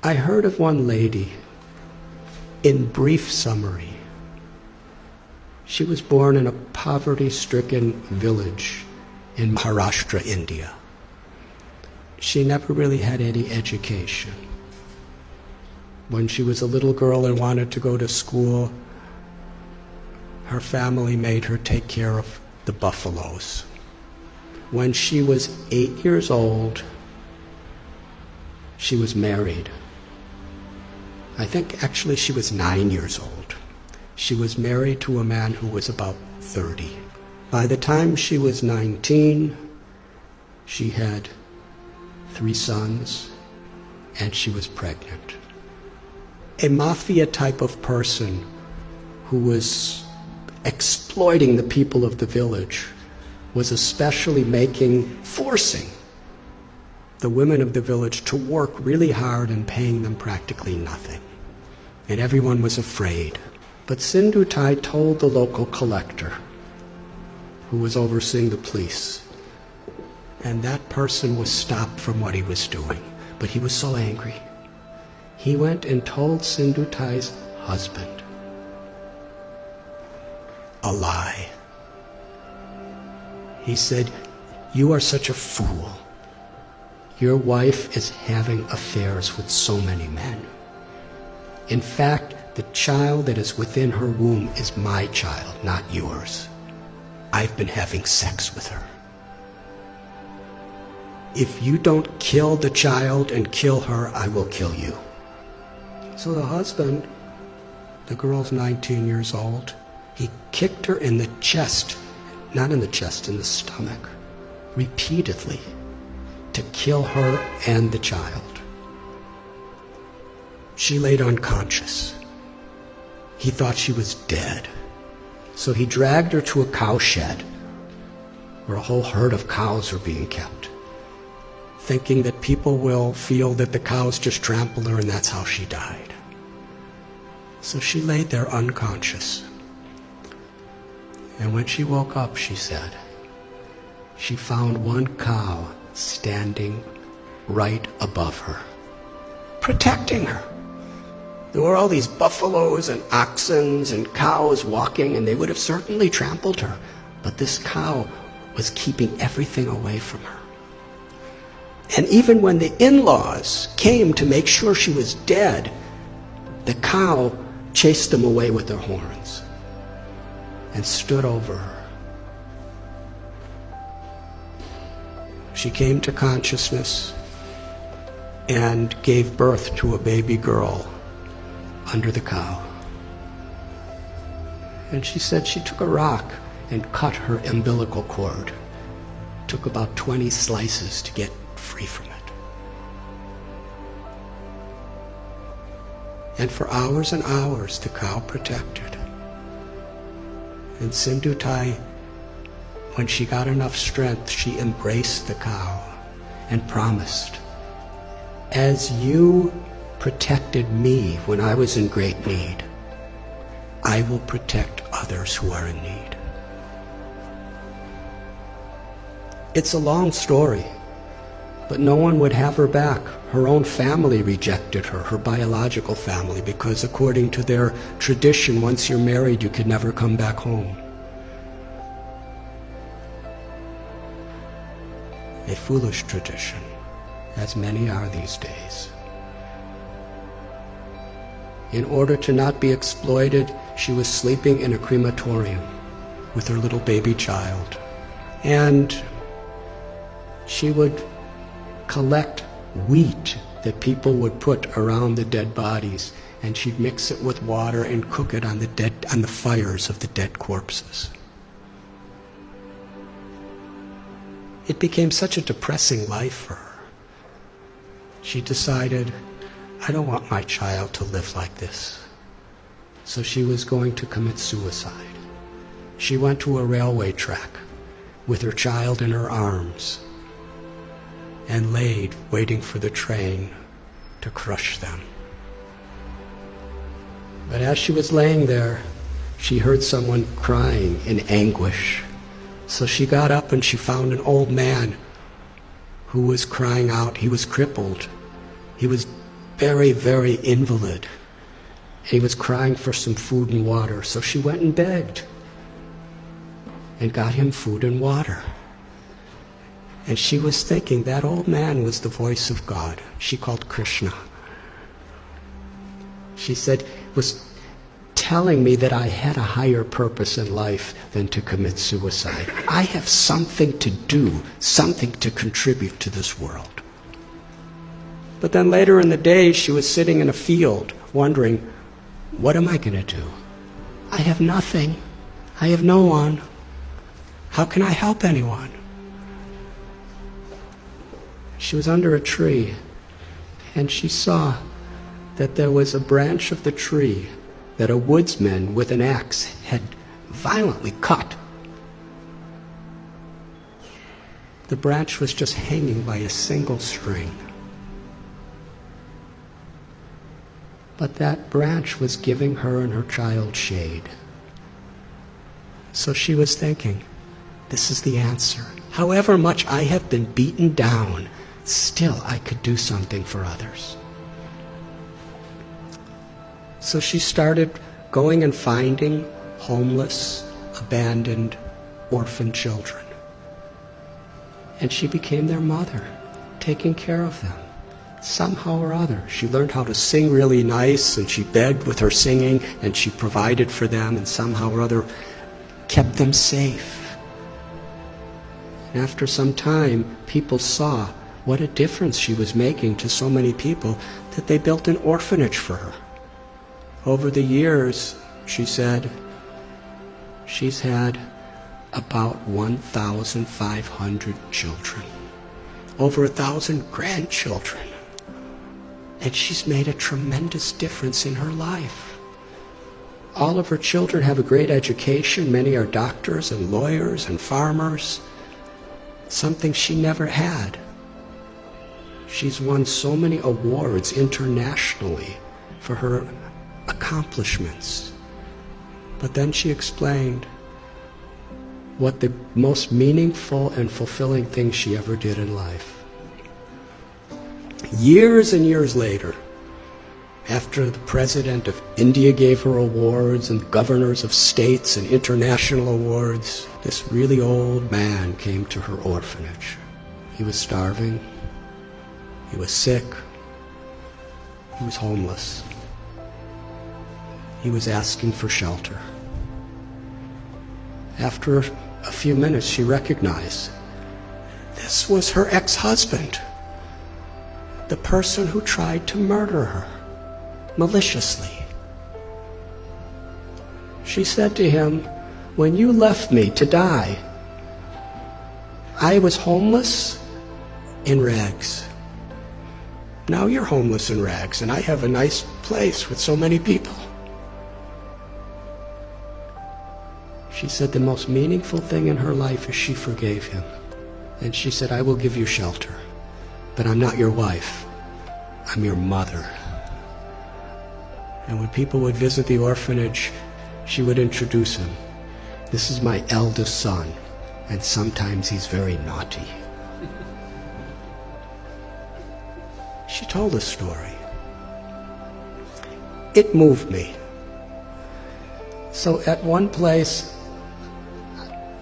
I heard of one lady, in brief summary. She was born in a poverty-stricken village in Maharashtra, India. She never really had any education. When she was a little girl and wanted to go to school, her family made her take care of the buffaloes. When she was 8 years old, she was married. I think actually she was 9 years old. She was married to a man who was about 30. By the time she was 19, she had 3 sons, and she was pregnant. A mafia type of person who was exploiting the people of the village was especially forcing the women of the village to work really hard and paying them practically nothing. And everyone was afraid. But Sindhutai told the local collector, who was overseeing the police, and that person was stopped from what he was doing. But he was so angry. He went and told Sindhutai's husband a lie. He said, "You are such a fool. Your wife is having affairs with so many men. In fact, the child that is within her womb is my child, not yours. I've been having sex with her. If you don't kill the child and kill her, I will kill you." So the husband, the girl's 19 years old, he kicked her in the chest, not in the chest, in the stomach, repeatedly, to kill her and the child. She laid unconscious. He thought she was dead. So he dragged her to a cow shed where a whole herd of cows were being kept, thinking that people will feel that the cows just trampled her and that's how she died. So she laid there unconscious. And when she woke up, she said, she found one cow standing right above her, protecting her. There were all these buffaloes and oxen and cows walking, and they would have certainly trampled her. But this cow was keeping everything away from her. And even when the in-laws came to make sure she was dead, the cow chased them away with their horns and stood over her. She came to consciousness and gave birth to a baby girl under the cow. And she said she took a rock and cut her umbilical cord. Took about 20 slices to get free from it. And for hours and hours, the cow protected. And Sindhutai, when she got enough strength, she embraced the cow and promised, "As you protected me when I was in great need, I will protect others who are in need." It's a long story, but no one would have her back. Her own family rejected her, her biological family, because according to their tradition, once you're married, you can never come back home. A foolish tradition, as many are these days. In order to not be exploited, she was sleeping in a crematorium with her little baby child. And she would collect wheat that people would put around the dead bodies, and she'd mix it with water and cook it on the fires of the dead corpses. It became such a depressing life for her. She decided, I don't want my child to live like this. So she was going to commit suicide. She went to a railway track with her child in her arms and laid waiting for the train to crush them. But as she was laying there, she heard someone crying in anguish. So she got up and she found an old man who was crying out. He was crippled. He was very, very invalid. He was crying for some food and water, so she went and begged and got him food and water. And she was thinking that old man was the voice of God. She called Krishna. She said, was telling me that I had a higher purpose in life than to commit suicide. I have something to do, something to contribute to this world. But then later in the day, she was sitting in a field wondering, what am I going to do? I have nothing. I have no one. How can I help anyone? She was under a tree, and she saw that there was a branch of the tree that a woodsman with an axe had violently cut. The branch was just hanging by a single string. But that branch was giving her and her child shade. So she was thinking, this is the answer. However much I have been beaten down, still I could do something for others. So she started going and finding homeless, abandoned, orphan children. And she became their mother, taking care of them. Somehow or other, she learned how to sing really nice, and she begged with her singing, and she provided for them, and somehow or other kept them safe. And after some time, people saw what a difference she was making to so many people that they built an orphanage for her. Over the years, she said, she's had about 1,500 children, over 1,000 grandchildren. And she's made a tremendous difference in her life. All of her children have a great education. Many are doctors and lawyers and farmers, something she never had. She's won so many awards internationally for her accomplishments. But then she explained what the most meaningful and fulfilling thing she ever did in life. Years and years later, after the president of India gave her awards and governors of states and international awards, this really old man came to her orphanage. He was starving. He was sick. He was homeless. He was asking for shelter. After a few minutes, she recognized this was her ex-husband, the person who tried to murder her maliciously. She said to him, when you left me to die, I was homeless in rags. Now you're homeless in rags, and I have a nice place with so many people. She said the most meaningful thing in her life is she forgave him. And she said, I will give you shelter, but I'm not your wife. I'm your mother. And when people would visit the orphanage, she would introduce him. This is my eldest son, and sometimes he's very naughty. She told a story. It moved me. So at one place,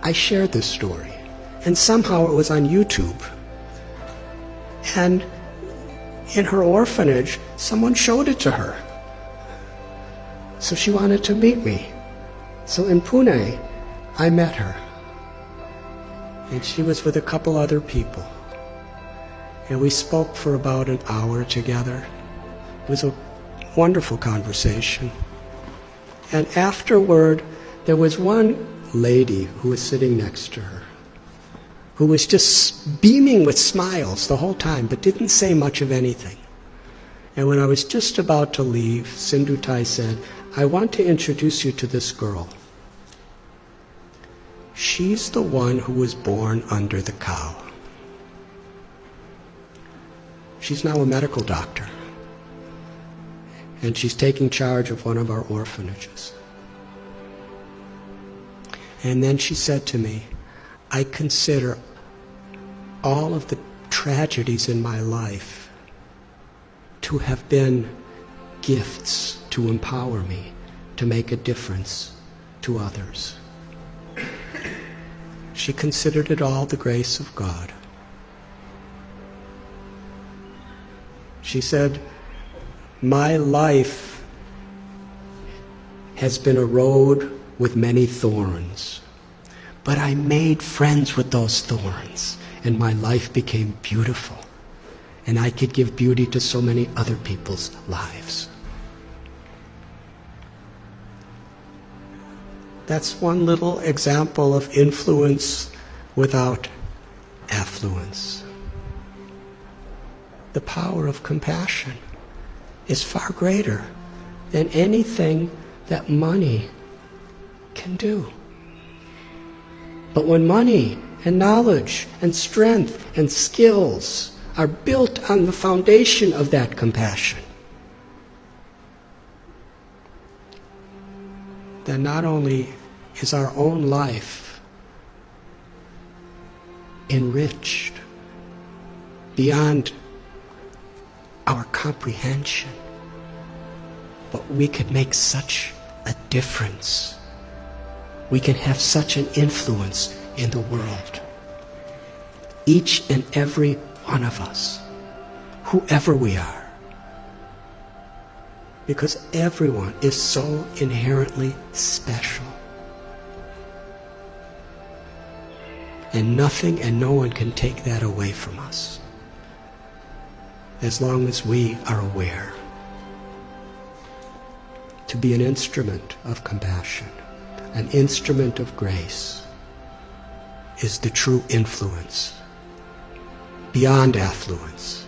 I shared this story, and somehow it was on YouTube. And in her orphanage, someone showed it to her. So she wanted to meet me. So in Pune, I met her. And she was with a couple other people. And we spoke for about an hour together. It was a wonderful conversation. And afterward, there was one lady who was sitting next to her, who was just beaming with smiles the whole time, but didn't say much of anything. And when I was just about to leave, Sindhutai said, I want to introduce you to this girl. She's the one who was born under the cow. She's now a medical doctor, and she's taking charge of one of our orphanages. And then she said to me, I consider all of the tragedies in my life to have been gifts to empower me to make a difference to others. She considered it all the grace of God. She said, "My life has been a road with many thorns, but I made friends with those thorns, and my life became beautiful, and I could give beauty to so many other people's lives." That's one little example of influence without affluence. The power of compassion is far greater than anything that money can do. But when money and knowledge and strength and skills are built on the foundation of that compassion, then not only is our own life enriched beyond our comprehension, but we could make such a difference. We can have such an influence in the world. Each and every one of us, whoever we are. Because everyone is so inherently special. And nothing and no one can take that away from us, as long as we are aware. To be an instrument of compassion, an instrument of grace, is the true influence, beyond affluence.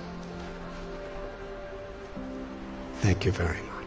Thank you very much.